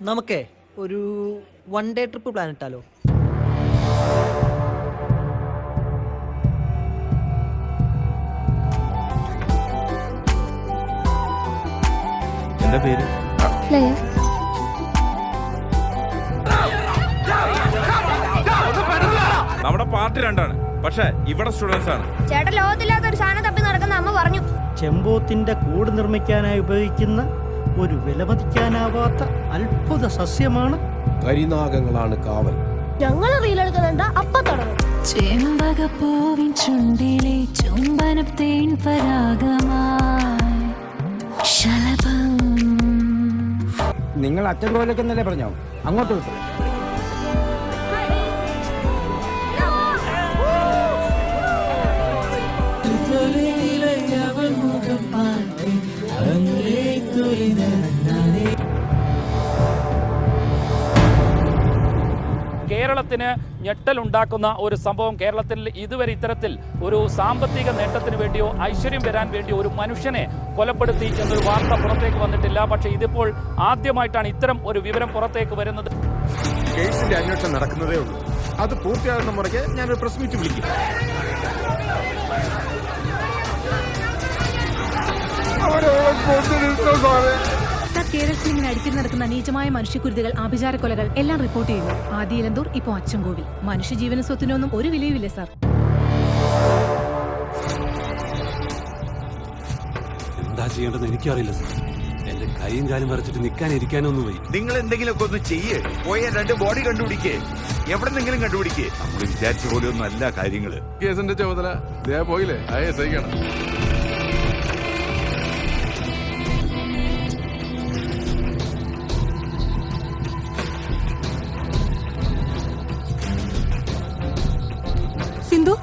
നമുക്കേ ഒരു 1 day trip plan ഇട്ടാലോ? എന്താ പേര്? നമ്മുടെ പാർട്ടി രണ്ടാണ്, പക്ഷെ ഇവിടെ സ്റ്റുഡൻസ് ആണ്. ചേട്ടൻ ലോകത്തില്ലാത്ത ഒരു സാധനം തപ്പി നടക്കുന്ന അമ്മ പറഞ്ഞു. ചെമ്പോത്തിന്റെ കൂട് നിർമ്മിക്കാനായി ഉപയോഗിക്കുന്ന ഒരു വിലമതിക്കാനാവാത്ത അത്ഭുത സസ്യമാണ് കരിനാഗങ്ങളാണ് കാവൽ. ഞങ്ങള് റീലെടുക്കുന്നുണ്ട്, അപ്പ തുടങ്ങും. ചെമ്പകപ്പൂവിൻ ചുണ്ടിലെ ചുംബനത്തേൻ പരാഗമായി ശലഭം. നിങ്ങൾ അച്ഛൻ കോലൊക്കെന്നല്ലേ പറഞ്ഞോ? അങ്ങോട്ട് വിട്ടു. കേരളത്തിന് ഞെട്ടലുണ്ടാക്കുന്ന ഒരു സംഭവം. കേരളത്തിൽ ഇതുവരെ ഇത്തരത്തിൽ ഒരു സാമ്പത്തിക നേട്ടത്തിന് വേണ്ടിയോ ഐശ്വര്യം വരാൻ വേണ്ടിയോ ഒരു മനുഷ്യനെ കൊലപ്പെടുത്തി എന്നൊരു വാർത്ത പുറത്തേക്ക് വന്നിട്ടില്ല. പക്ഷേ ഇതിപ്പോൾ ആദ്യമായിട്ടാണ് ഇത്തരം ഒരു വിവരം പുറത്തേക്ക് വരുന്നത്. കേസിന്റെ അന്വേഷണം നടക്കുന്നതേ ഉള്ളൂ. അത് പൂർത്തിയാകുന്ന മുറയ്ക്ക് ഞാനൊരു പ്രസ് മീറ്റ് വിളിക്കും. കേരളത്തിൽ ഇങ്ങനെ അടിക്കൽ നടക്കുന്ന നീചമായ മനുഷ്യക്കുരുതികൾ, ആഭിചാര കൊലകൾ എല്ലാം റിപ്പോർട്ട് ചെയ്യുന്നു. ആദിയിലന്തൂർ, ഇപ്പോ അച്ചൻകോവിൽ. മനുഷ്യജീവന സ്വത്തിനൊന്നും ഒരു വിലയുമില്ല സാർ. എന്താ ചെയ്യേണ്ടതെന്ന് എനിക്കറിയില്ല സാർ. എന്റെ കൈയും കാലും വരച്ചിട്ട് നിൽക്കാൻ ഇരിക്കാനൊന്നും പോയി. നിങ്ങൾ എന്തെങ്കിലുമൊക്കെ ഒന്ന് ചെയ്യേ. പോയ 2 ബോഡി കണ്ടുപിടിക്കേ, എവിടെന്നെങ്കിലും കണ്ടുപിടിക്കേ. നമ്മൾ വിചാരിച്ച പോലെ ഒന്നും അല്ല കാര്യങ്ങള്. കേസിന്റെ ചുമതല പോയില്ലേ? സഹിക്കണം. സിന്ധു,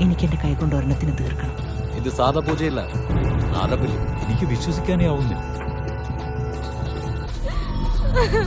എനിക്ക് എന്റെ കൈ കൊണ്ട് ഒരെണ്ണത്തിന് തീർക്കണം. ഇത് സാധാ പൂജയല്ല, നാദബലി. എനിക്ക് വിശ്വസിക്കാനേ ആവുന്നില്ല. Ha ha ha!